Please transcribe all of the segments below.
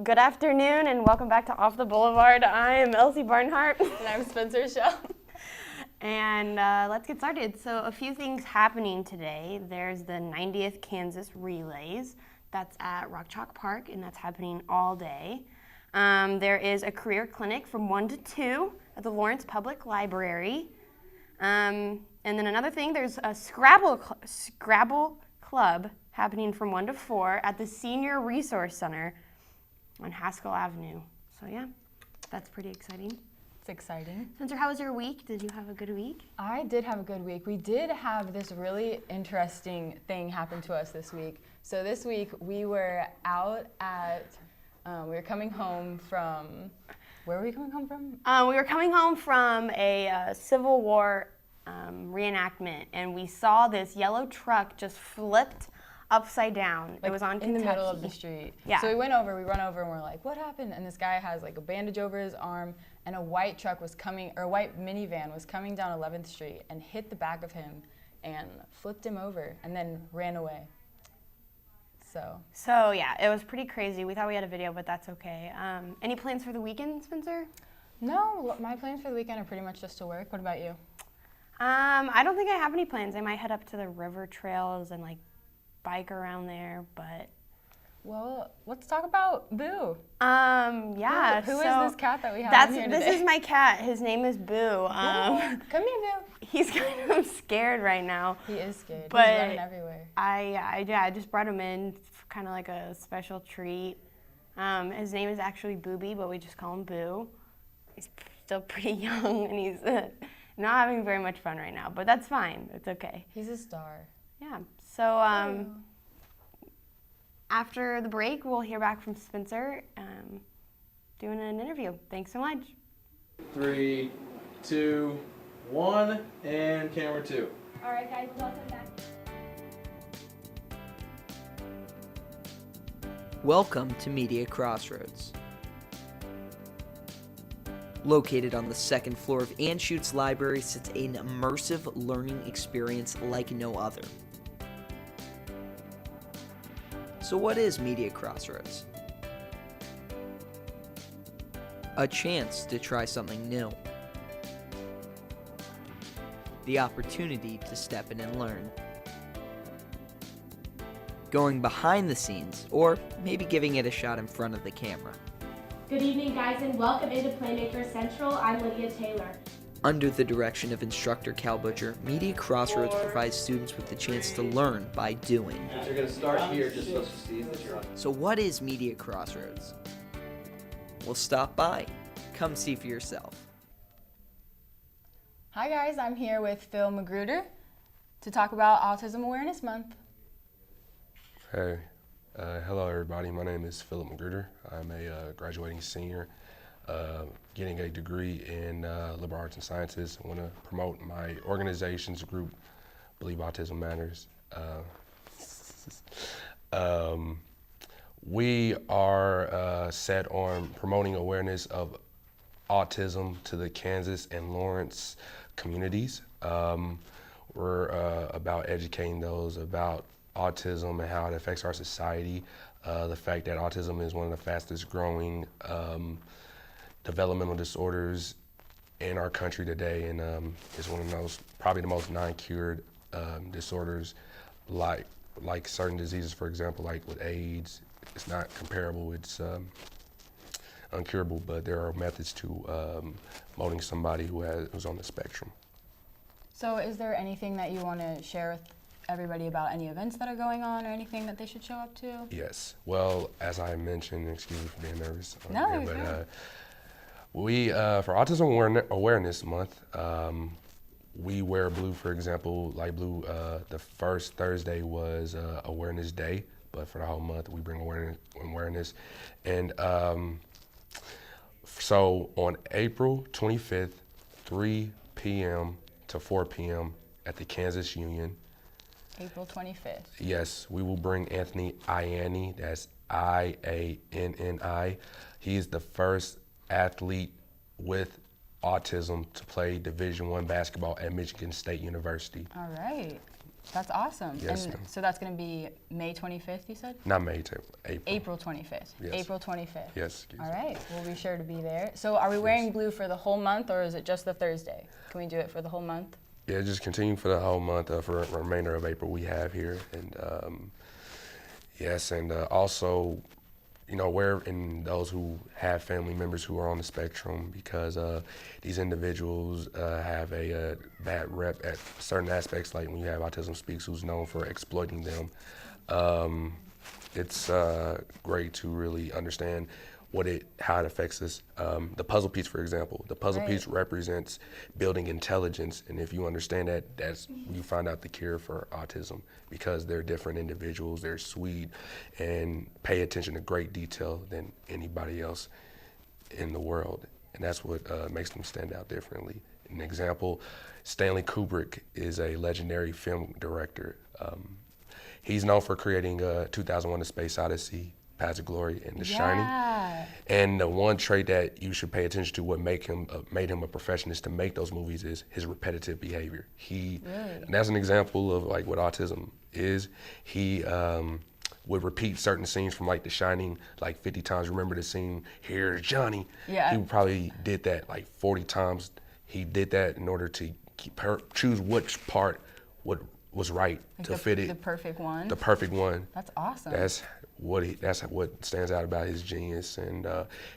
Good afternoon and welcome back to Off the Boulevard. I am Elsie Barnhart. And I'm Spencer Shell. And let's get started. So a few things happening today. There's the 90th Kansas Relays. That's at Rock Chalk Park, and that's happening all day. There is a career clinic from 1 to 2 at the Lawrence Public Library. And then another thing, there's a Scrabble Club happening from 1 to 4 at the Senior Resource Center on Haskell Avenue. So yeah, that's pretty exciting. It's exciting. Spencer, how was your week? Did you have a good week? I did have a good week. We did have this really interesting thing happen to us this week. So this week we were out at, we were coming home from, where were we coming home from? We were coming home from a Civil War reenactment, and we saw this yellow truck just flipped upside down. Like, it was on in Kentucky. the middle of the street. Yeah. So we run over, and we're like, what happened? And this guy has like a bandage over his arm, and a white truck was coming, or a white minivan was coming down 11th Street and hit the back of him and flipped him over and then ran away. So yeah, it was pretty crazy. We thought we had a video, but that's okay. Any plans for the weekend, Spencer? No, my plans for the weekend are pretty much just to work. What about you? I don't think I have any plans. I might head up to the river trails and like bike around there, but. Well, let's talk about Boo. Yeah. Who is this cat that we have in here today? This is my cat. His name is Boo. Come here, Boo. He's kind of scared right now. He is scared. But he's running everywhere. I just brought him in, kind of like a special treat. His name is actually Booby, but we just call him Boo. He's still pretty young, and he's not having very much fun right now, but that's fine. It's okay. He's a star. Yeah. So after the break, we'll hear back from Spencer doing an interview. Thanks so much. 3, 2, 1, and camera 2. All right, guys, welcome back. Welcome to Media Crossroads. Located on the second floor of Anschutz Library sits an immersive learning experience like no other. So what is Media Crossroads? A chance to try something new. The opportunity to step in and learn. Going behind the scenes, or maybe giving it a shot in front of the camera. Good evening, guys, and welcome into Playmaker Central. I'm Lydia Taylor. Under the direction of instructor Cal Butcher, Media Crossroads provides students with the chance to learn by doing. You're going to start here just so she sees that you're on. So what is Media Crossroads? Well, stop by. Come see for yourself. Hi, guys. I'm here with Phil Magruder to talk about Autism Awareness Month. Hey, hello everybody. My name is Philip Magruder. I'm a graduating senior, getting a degree in liberal arts and sciences. I want to promote my organization's group, Believe Autism Matters. We are set on promoting awareness of autism to the Kansas and Lawrence communities. We're about educating those about autism and how it affects our society. The fact that autism is one of the fastest growing developmental disorders in our country today, and is one of those, probably the most non-cured disorders, like certain diseases, for example, like with AIDS. It's not comparable, it's uncurable, but there are methods to molding somebody who's on the spectrum. So is there anything that you want to share with everybody about any events that are going on or anything that they should show up to? Yes. Well, as I mentioned, excuse me for being nervous. No, here, you're but good. we, for Autism Awareness Month, we wear blue, for example, light blue. The first Thursday was Awareness Day, but for the whole month we bring awareness. And so on April 25th, 3 p.m. to 4 p.m. at the Kansas Union. April 25th. Yes, we will bring Anthony Ianni, that's I-A-N-N-I. He is the first athlete with autism to play Division I basketball at Michigan State University. All right. That's awesome. Yes, and ma'am. so that's going to be May 25th, you said? Not May, April. April 25th. Yes. April 25th. Yes. Excuse All me. right, we'll be sure to be there. So are we wearing blue for the whole month, or is it just the Thursday? Can we do it for the whole month? Yeah, just continue for the whole month, for the remainder of April we have here. And yes, and also, you know, we're in those who have family members who are on the spectrum, because these individuals have a bad rep at certain aspects, like when you have Autism Speaks, who's known for exploiting them. It's great to really understand how it affects us. The puzzle piece, for example, the puzzle piece represents building intelligence, and if you understand that, you find out the cure for autism, because they're different individuals, they're sweet, and pay attention to great detail than anybody else in the world, and that's what makes them stand out differently. An example, Stanley Kubrick is a legendary film director. He's known for creating 2001: A Space Odyssey, Paths of Glory, and The Shining. And the one trait that you should pay attention to, what made him a perfectionist to make those movies, is his repetitive behavior. And that's an example of like what autism is. He would repeat certain scenes from like The Shining like 50 times. Remember the scene, "Here's Johnny." Yeah. He probably did that like 40 times. He did that in order to choose which part was right to fit it. The perfect one. The perfect one. That's awesome. That's what stands out about his genius, and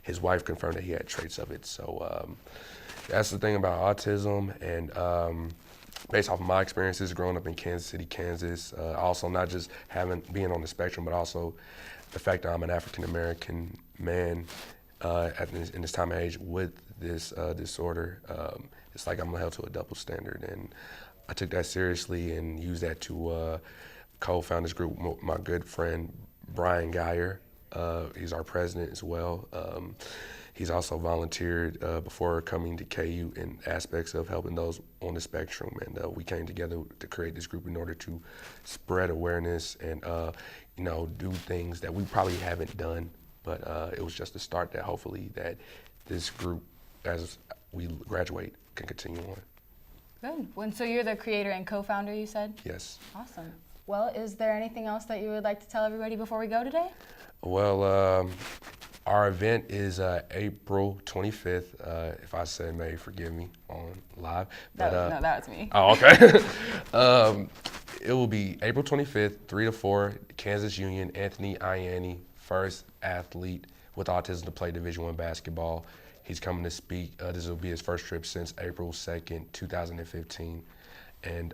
his wife confirmed that he had traits of it. So that's the thing about autism, and based off of my experiences growing up in Kansas City, Kansas, also not just being on the spectrum, but also the fact that I'm an African American man in this time of age with this disorder. It's like I'm held to a double standard, and I took that seriously and used that to co-found this group with my good friend Brian Geyer. He's our president as well. He's also volunteered before coming to KU in aspects of helping those on the spectrum, and we came together to create this group in order to spread awareness and do things that we probably haven't done, but it was just a start that hopefully that this group, as we graduate, can continue on. Good. And so you're the creator and co-founder, you said? Yes. Awesome. Well, is there anything else that you would like to tell everybody before we go today? Well, our event is April 25th. If I say may, forgive me on live. No, that was me. Oh, okay. It will be April 25th, 3 to 4, Kansas Union. Anthony Ianni, first athlete with autism to play Division I basketball. He's coming to speak. This will be his first trip since April 2nd, 2015. And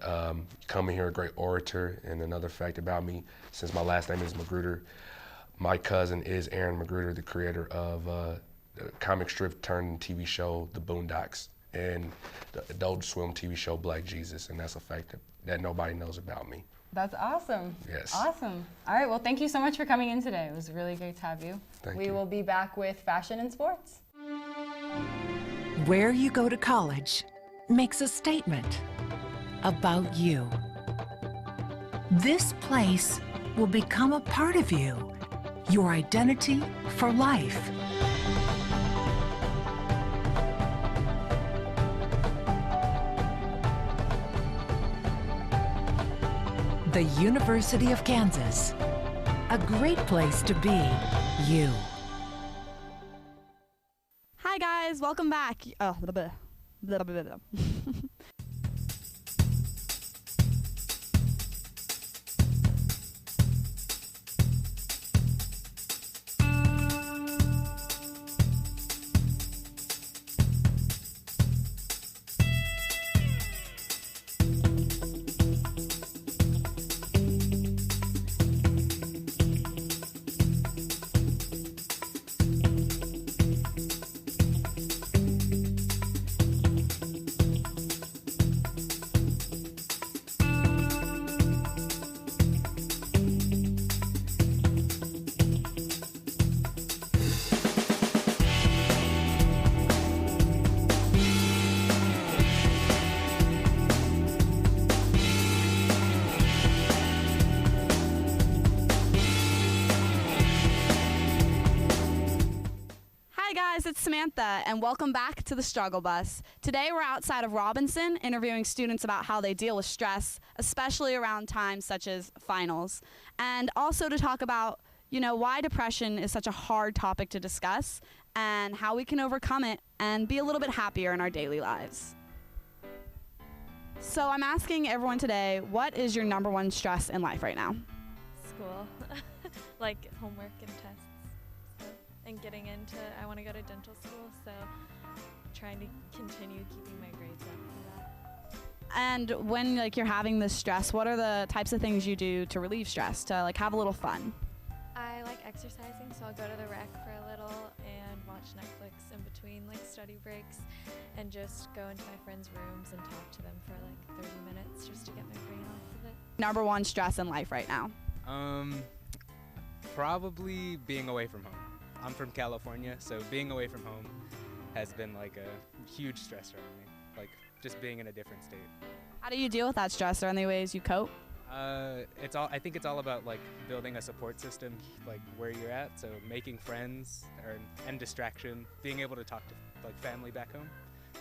coming here, a great orator. And another fact about me, since my last name is Magruder, my cousin is Aaron Magruder, the creator of the comic strip turned TV show, The Boondocks, and the Adult Swim TV show, Black Jesus. And that's a fact that nobody knows about me. That's awesome. Yes. Awesome. All right, well, thank you so much for coming in today. It was really great to have you. Thank we you. will be back with fashion and sports. Where you go to college makes a statement about you. This place will become a part of you, your identity for life. The University of Kansas, a great place to be you. Hi guys, welcome back. Oh, blah, blah, blah, blah, blah. it's Samantha, and welcome back to the Struggle Bus. Today we're outside of Robinson interviewing students about how they deal with stress, especially around times such as finals, and also to talk about, why depression is such a hard topic to discuss and how we can overcome it and be a little bit happier in our daily lives. So I'm asking everyone today, what is your number one stress in life right now? School, like homework and tests, and getting into, I want to go to dental school, so trying to continue keeping my grades up for that. And when you're having this stress, what are the types of things you do to relieve stress, to have a little fun? I like exercising, so I'll go to the rec for a little and watch Netflix in between study breaks, and just go into my friends' rooms and talk to them for 30 minutes just to get my brain off of it. Number one stress in life right now? Probably being away from home. I'm from California, so being away from home has been a huge stressor on me, just being in a different state. How do you deal with that stress? Are there any ways you cope? I think it's all about building a support system where you're at, so making friends and distraction, being able to talk to family back home,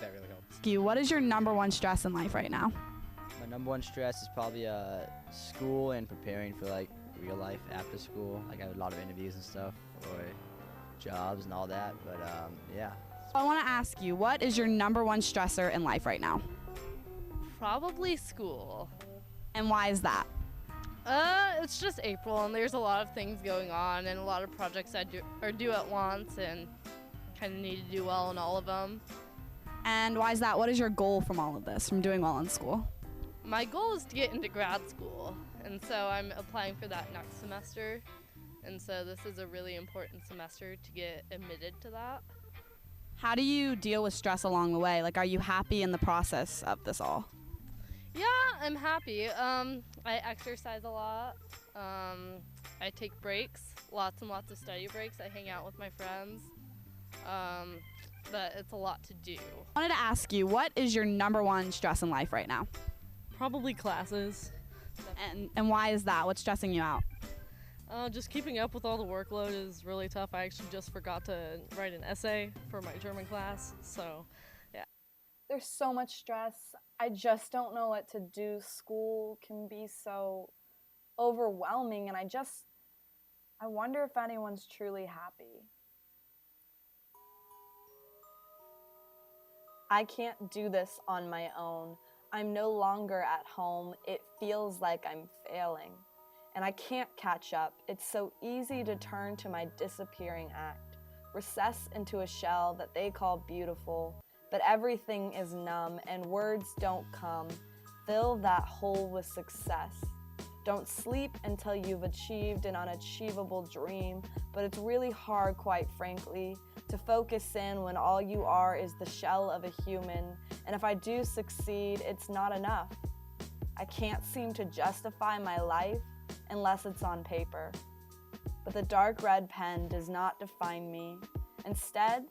that really helps. What is your number one stress in life right now? My number one stress is probably school and preparing for real life after school. I have a lot of interviews and stuff for jobs and all that, but yeah. I want to ask you, what is your number one stressor in life right now? Probably school. And why is that? It's just April, and there's a lot of things going on, and a lot of projects I do are due at once, and kind of need to do well in all of them. And why is that? What is your goal from all of this, from doing well in school? My goal is to get into grad school, and so I'm applying for that next semester, and so this is a really important semester to get admitted to that. How do you deal with stress along the way? Are you happy in the process of this all? Yeah, I'm happy. I exercise a lot. I take breaks, lots and lots of study breaks. I hang out with my friends. But it's a lot to do. I wanted to ask you, what is your number one stress in life right now? Probably classes. And why is that? What's stressing you out? Just keeping up with all the workload is really tough. I actually just forgot to write an essay for my German class, so yeah. There's so much stress. I just don't know what to do. School can be so overwhelming, and I wonder if anyone's truly happy. I can't do this on my own. I'm no longer at home. It feels like I'm failing, and I can't catch up. It's so easy to turn to my disappearing act, recess into a shell that they call beautiful, but everything is numb and words don't come. Fill that hole with success. Don't sleep until you've achieved an unachievable dream, but it's really hard, quite frankly, to focus in when all you are is the shell of a human, and if I do succeed, it's not enough. I can't seem to justify my life unless it's on paper. But the dark red pen does not define me. Instead,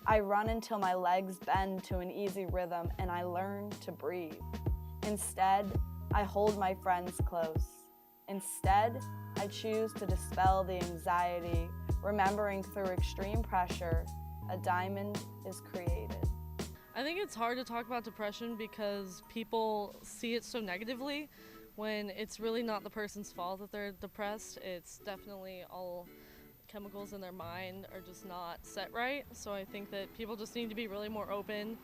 I run until my legs bend to an easy rhythm and I learn to breathe. Instead, I hold my friends close. Instead, I choose to dispel the anxiety, remembering through extreme pressure, a diamond is created. I think it's hard to talk about depression because people see it so negatively when it's really not the person's fault that they're depressed. It's definitely all chemicals in their mind are just not set right. So I think that people just need to be really more open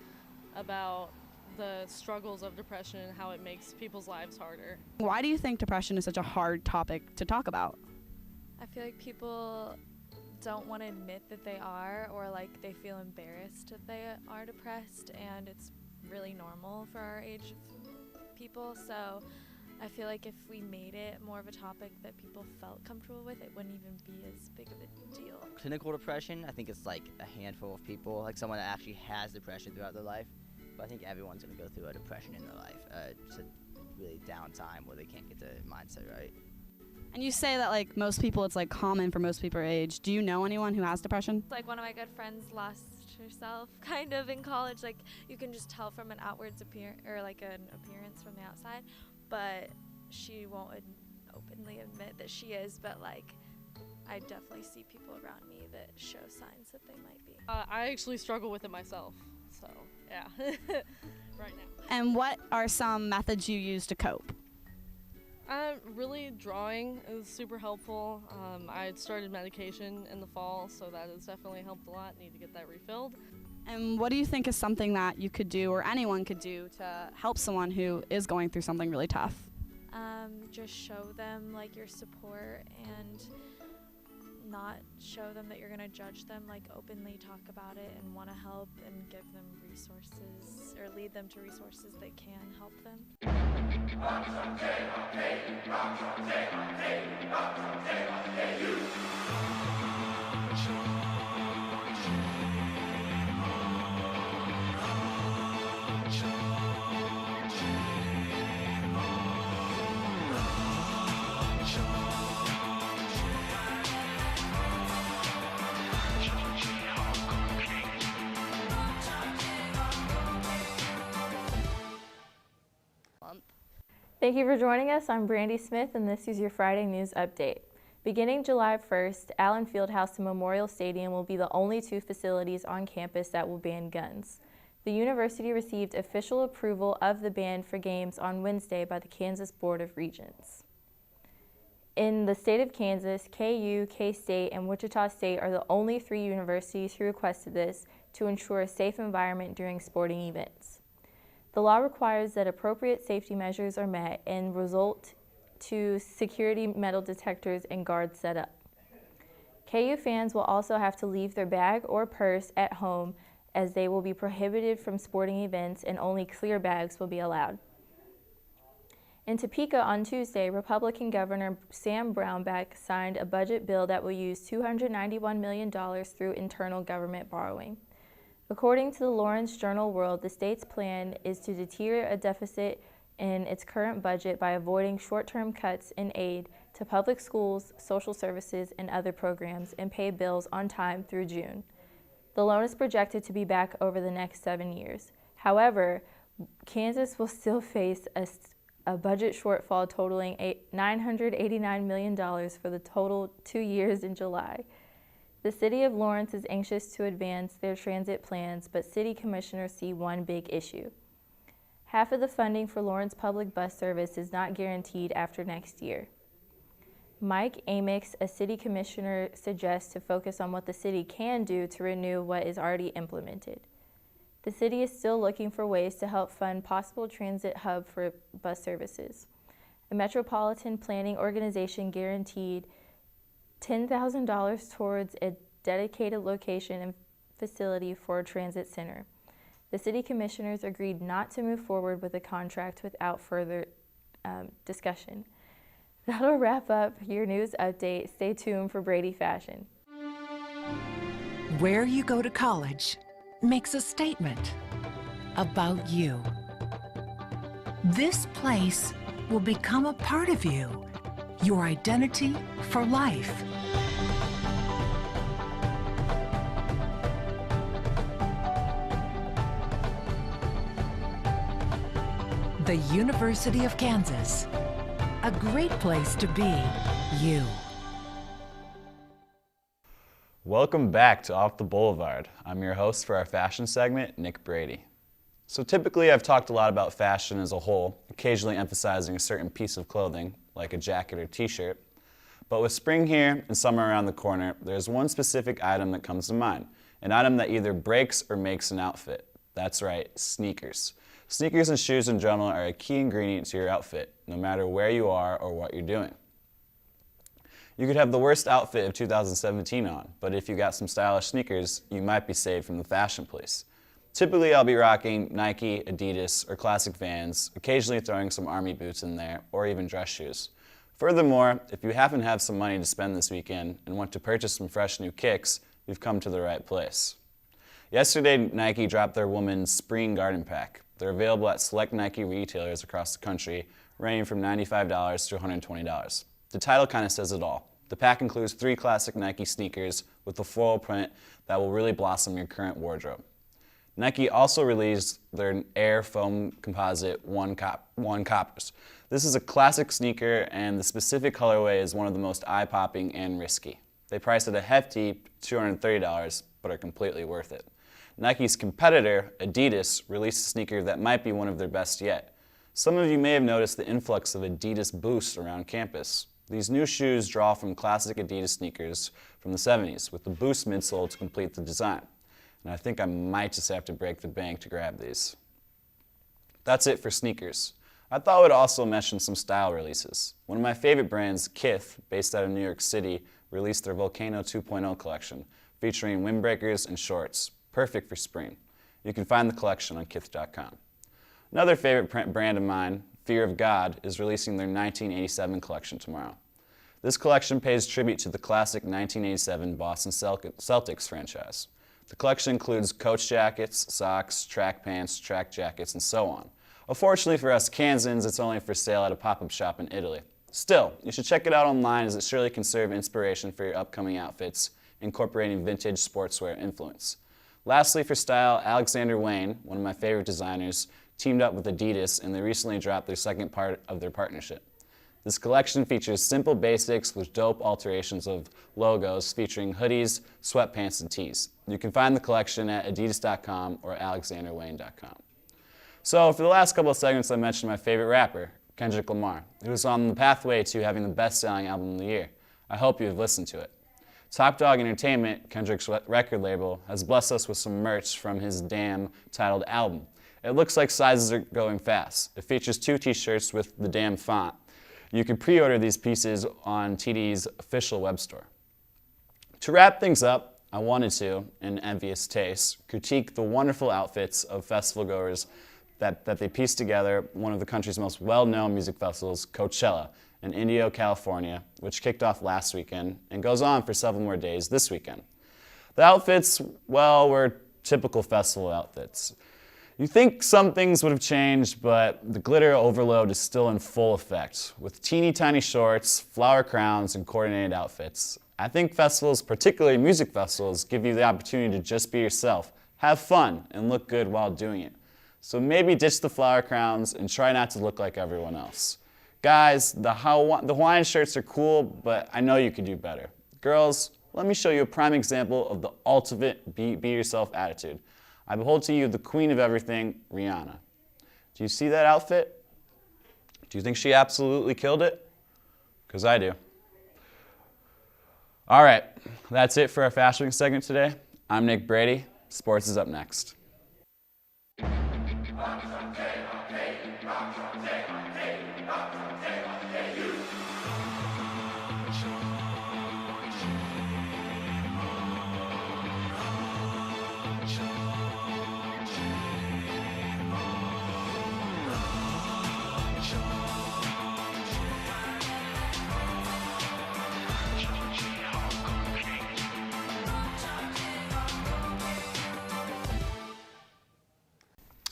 about the struggles of depression and how it makes people's lives harder. Why do you think depression is such a hard topic to talk about? I feel like people don't want to admit that they are, or they feel embarrassed that they are depressed, and it's really normal for our age of people. So I feel like if we made it more of a topic that people felt comfortable with, it wouldn't even be as big of a deal. Clinical depression, I think it's a handful of people, someone that actually has depression throughout their life. But I think everyone's going to go through a depression in their life. Just a really down time where they can't get their mindset right. And you say that most people, it's common for most people our age. Do you know anyone who has depression? One of my good friends lost herself kind of in college. You can just tell from an outwards appearance or an appearance from the outside, but she won't openly admit that she is, but I definitely see people around me that show signs that they might be. I actually struggle with it myself, so yeah, right now. And what are some methods you use to cope? Really, drawing is super helpful. I had started medication in the fall, so that has definitely helped a lot. Need to get that refilled. And what do you think is something that you could do or anyone could do to help someone who is going through something really tough? Just show them like your support and not show them that you're gonna judge them, like openly talk about it and want to help and give them resources or lead them to resources that can help them. Thank you for joining us. I'm Brandy Smith, and this is your Friday News Update. Beginning July 1st, Allen Fieldhouse and Memorial Stadium will be the only two facilities on campus that will ban guns. The university received official approval of the ban for games on Wednesday by the Kansas Board of Regents. In the state of Kansas, KU, K-State, and Wichita State are the only three universities who requested this to ensure a safe environment during sporting events. The law requires that appropriate safety measures are met and result to security metal detectors and guards set up. KU fans will also have to leave their bag or purse at home, as they will be prohibited from sporting events and only clear bags will be allowed. In Topeka on Tuesday, Republican Governor Sam Brownback signed a budget bill that will use $291 million through internal government borrowing. According to the Lawrence Journal-World, the state's plan is to deter a deficit in its current budget by avoiding short-term cuts in aid to public schools, social services, and other programs, and pay bills on time through June. The loan is projected to be back over the next 7 years. However, Kansas will still face a budget shortfall totaling $989 million for the total 2 years in July. The city of Lawrence is anxious to advance their transit plans, but city commissioners see one big issue. Half of the funding for Lawrence public bus service is not guaranteed after next year. Mike Amix, a city commissioner, suggests to focus on what the city can do to renew what is already implemented. The city is still looking for ways to help fund possible transit hub for bus services. A metropolitan planning organization guaranteed $10,000 towards a dedicated location and facility for a transit center. The city commissioners agreed not to move forward with a contract without further discussion. That'll wrap up your news update. Stay tuned for Brady Fashion. Where you go to college makes a statement about you. This place will become a part of you, your identity for life. The University of Kansas, a great place to be you. Welcome back to Off the Boulevard. I'm your host for our fashion segment, Nick Brady. So typically I've talked a lot about fashion as a whole, occasionally emphasizing a certain piece of clothing, like a jacket or t-shirt. But with spring here and summer around the corner, there's one specific item that comes to mind, an item that either breaks or makes an outfit. That's right, sneakers. Sneakers and shoes in general are a key ingredient to your outfit, no matter where you are or what you're doing. You could have the worst outfit of 2017 on, but if you got some stylish sneakers, you might be saved from the fashion police. Typically, I'll be rocking Nike, Adidas, or classic Vans, occasionally throwing some army boots in there, or even dress shoes. Furthermore, if you happen to have some money to spend this weekend and want to purchase some fresh new kicks, you've come to the right place. Yesterday, Nike dropped their women's Spring Garden Pack. They're available at select Nike retailers across the country, ranging from $95 to $120. The title kind of says it all. The pack includes 3 classic Nike sneakers with a floral print that will really blossom your current wardrobe. Nike also released their Air Foam Composite 1 Coppers. This is a classic sneaker, and the specific colorway is one of the most eye-popping and risky. They price at a hefty $230, but are completely worth it. Nike's competitor, Adidas, released a sneaker that might be one of their best yet. Some of you may have noticed the influx of Adidas Boosts around campus. These new shoes draw from classic Adidas sneakers from the 70s, with the Boost midsole to complete the design. And I think I might just have to break the bank to grab these. That's it for sneakers. I thought I would also mention some style releases. One of my favorite brands, Kith, based out of New York City, released their Volcano 2.0 collection, featuring windbreakers and shorts, perfect for spring. You can find the collection on kith.com. Another favorite brand of mine, Fear of God, is releasing their 1987 collection tomorrow. This collection pays tribute to the classic 1987 Boston Celtics franchise. The collection includes coach jackets, socks, track pants, track jackets, and so on. Unfortunately for us Kansans, it's only for sale at a pop-up shop in Italy. Still, you should check it out online, as it surely can serve inspiration for your upcoming outfits, incorporating vintage sportswear influence. Lastly, for style, Alexander Wayne, one of my favorite designers, teamed up with Adidas, and they recently dropped their second part of their partnership. This collection features simple basics with dope alterations of logos featuring hoodies, sweatpants, and tees. You can find the collection at adidas.com or alexanderwayne.com. So for the last couple of segments, I mentioned my favorite rapper, Kendrick Lamar, who is on the pathway to having the best-selling album of the year. I hope you have listened to it. Top Dog Entertainment, Kendrick's record label, has blessed us with some merch from his Damn titled album. It looks like sizes are going fast. It features 2 t-shirts with the Damn font. You can pre-order these pieces on TD's official web store. To wrap things up, I wanted to, in envious taste, critique the wonderful outfits of festival goers that they pieced together one of the country's most well-known music festivals, Coachella, in Indio, California, which kicked off last weekend and goes on for several more days this weekend. The outfits, well, were typical festival outfits. You think some things would have changed, but the glitter overload is still in full effect, with teeny tiny shorts, flower crowns, and coordinated outfits. I think festivals, particularly music festivals, give you the opportunity to just be yourself, have fun, and look good while doing it. So maybe ditch the flower crowns and try not to look like everyone else. Guys, the Hawaiian shirts are cool, but I know you could do better. Girls, let me show you a prime example of the ultimate be yourself attitude. I behold to you the queen of everything, Rihanna. Do you see that outfit? Do you think she absolutely killed it? Because I do. All right, that's it for our Fashion Week segment today. I'm Nick Brady. Sports is up next.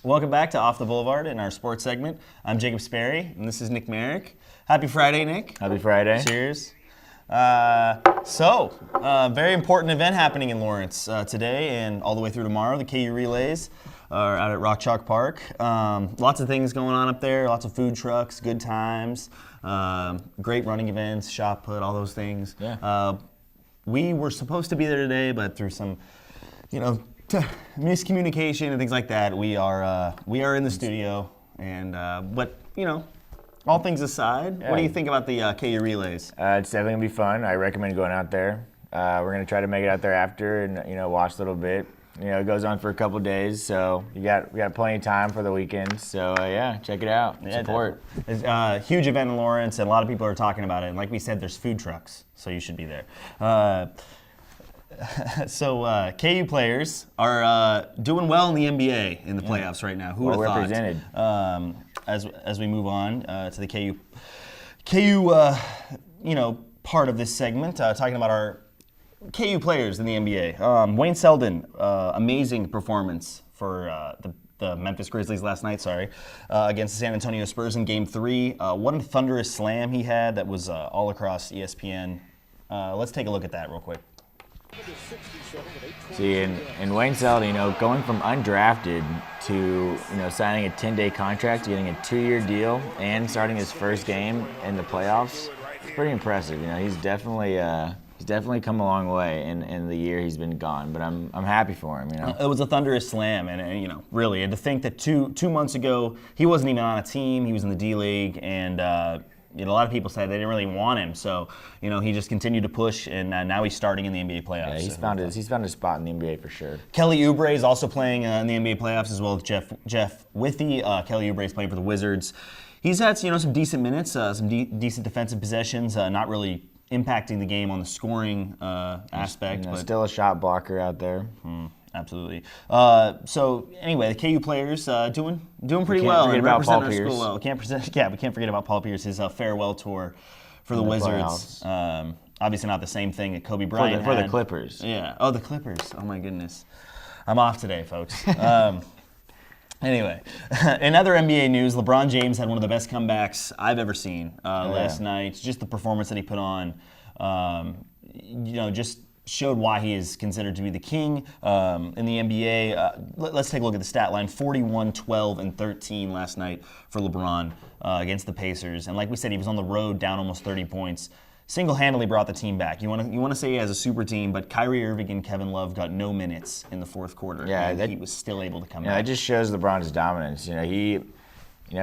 Welcome back to Off the Boulevard in our sports segment. I'm Jacob Sperry, and this is Nick Merrick. Happy Friday, Nick. Happy Friday. Cheers. Very important event happening in Lawrence today and all the way through tomorrow. The KU Relays are out at Rock Chalk Park. Lots of things going on up there, lots of food trucks, good times, great running events, shot put, all those things. Yeah. We were supposed to be there today, but through some, miscommunication and things like that, we are in the studio. And but all things aside, what do you think about the KU Relays? It's definitely gonna be fun. I recommend going out there. We're gonna try to make it out there after and watch a little bit. It goes on for a couple days, so we got plenty of time for the weekend. So yeah, check it out. Support. It's a huge event in Lawrence, and a lot of people are talking about it. And like we said, there's food trucks, so you should be there. So KU players are doing well in the NBA in the playoffs right now. Who would have thought? Represented. As we move on to the KU part of this segment, talking about our KU players in the NBA. Wayne Selden, amazing performance for the Memphis Grizzlies last night, against the San Antonio Spurs in Game 3. What a thunderous slam he had that was all across ESPN. Let's take a look at that real quick. See, and Wayne Selden, you know, going from undrafted to, you know, signing a 10-day contract, getting a 2-year deal, and starting his first game in the playoffs, it's pretty impressive. You know, he's definitely come a long way in the year he's been gone. But I'm happy for him. You know, it was a thunderous slam, and you know, really, and to think that two months ago he wasn't even on a team, he was in the D League, and you know, a lot of people said they didn't really want him. So, you know, he just continued to push, and now he's starting in the NBA playoffs. Yeah, he's found his spot in the NBA for sure. Kelly Oubre is also playing in the NBA playoffs as well as Jeff Withey. Kelly Oubre is playing for the Wizards. He's had, you know, some decent minutes, some decent defensive possessions, not really impacting the game on the scoring aspect. You know, but still a shot blocker out there. Absolutely. So anyway, the KU players doing pretty well and representing our school well. We can't forget about Paul Pierce, his farewell tour for the Wizards. Obviously not the same thing that Kobe Bryant for had. the Clippers. Yeah. Oh, the Clippers. Oh my goodness. I'm off today, folks. Anyway, in other NBA news, LeBron James had one of the best comebacks I've ever seen last night. Just the performance that he put on, you know, just showed why he is considered to be the king in the NBA. Let's take a look at the stat line. 41, 12, and 13 last night for LeBron against the Pacers. And like we said, he was on the road down almost 30 points. Single-handedly brought the team back. You want to say he has a super team, but Kyrie Irving and Kevin Love got no minutes in the fourth quarter. Yeah, and he was still able to come back. That just shows LeBron's dominance. You know,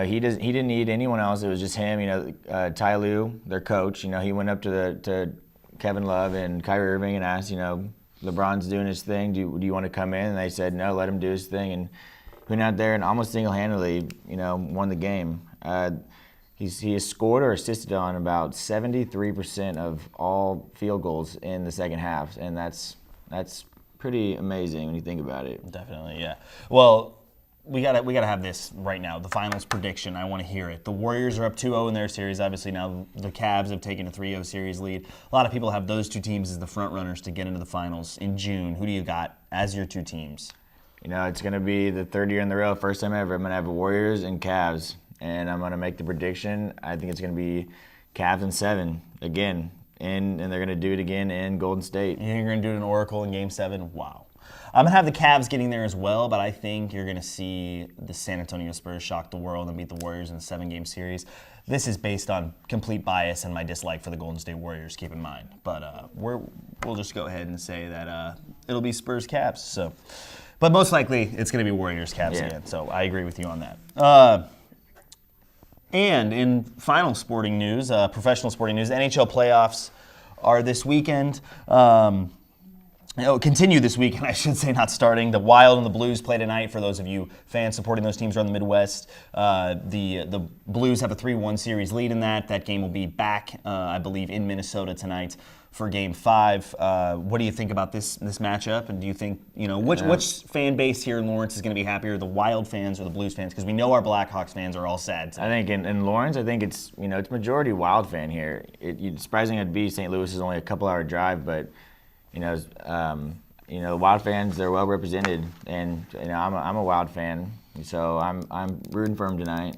he didn't need anyone else. It was just him. You know, Ty Lue, their coach. You know, he went up to Kevin Love and Kyrie Irving and asked, you know, LeBron's doing his thing. Do you want to come in? And they said no, let him do his thing. And went out there and almost single-handedly, you know, won the game. He has scored or assisted on about 73% of all field goals in the second half, and that's pretty amazing when you think about it. Definitely, yeah. Well, we gotta have this right now. The finals prediction. I want to hear it. The Warriors are up 2-0 in their series. Obviously, now the Cavs have taken a 3-0 series lead. A lot of people have those two teams as the front runners to get into the finals in June. Who do you got as your two teams? You know, it's gonna be the third year in the row, first time ever. I'm gonna have the Warriors and Cavs. And I'm going to make the prediction. I think it's going to be Cavs in 7 again. And they're going to do it again in Golden State. You're going to do it in Oracle in Game 7? Wow. I'm going to have the Cavs getting there as well, but I think you're going to see the San Antonio Spurs shock the world and beat the Warriors in a 7-game series. This is based on complete bias and my dislike for the Golden State Warriors, keep in mind. But we'll just go ahead and say that it'll be Spurs-Cavs. So, but most likely it's going to be Warriors-Cavs again. So I agree with you on that. And in final sporting news, professional sporting news, NHL playoffs are this weekend. Continue this weekend, I should say, not starting. The Wild and the Blues play tonight. For those of you fans supporting those teams around the Midwest, the Blues have a 3-1 series lead in that. That game will be back, I believe, in Minnesota tonight for Game 5. What do you think about this matchup? And do you think, you know, which fan base here in Lawrence is going to be happier, the Wild fans or the Blues fans? Because we know our Blackhawks fans are all sad. I think in Lawrence, I think it's, you know, it's majority Wild fan here. Surprising it'd be St. Louis is only a couple-hour drive, but you know, the Wild fans, they're well represented, and you know, I'm a Wild fan, so I'm rooting for them tonight.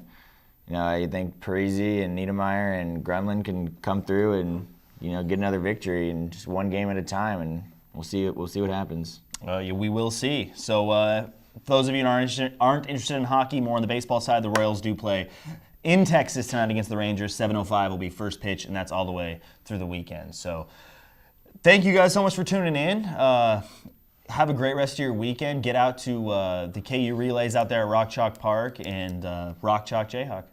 You know, I think Parisi and Niedermeyer and Grunland can come through and, you know, get another victory, and just one game at a time, and we'll see what happens. We will see. So for those of you who aren't interested in hockey, more on the baseball side, the Royals do play in Texas tonight against the Rangers. 7:05 will be first pitch, and that's all the way through the weekend. So thank you guys so much for tuning in. Have a great rest of your weekend. Get out to the KU relays out there at Rock Chalk Park and Rock Chalk Jayhawk.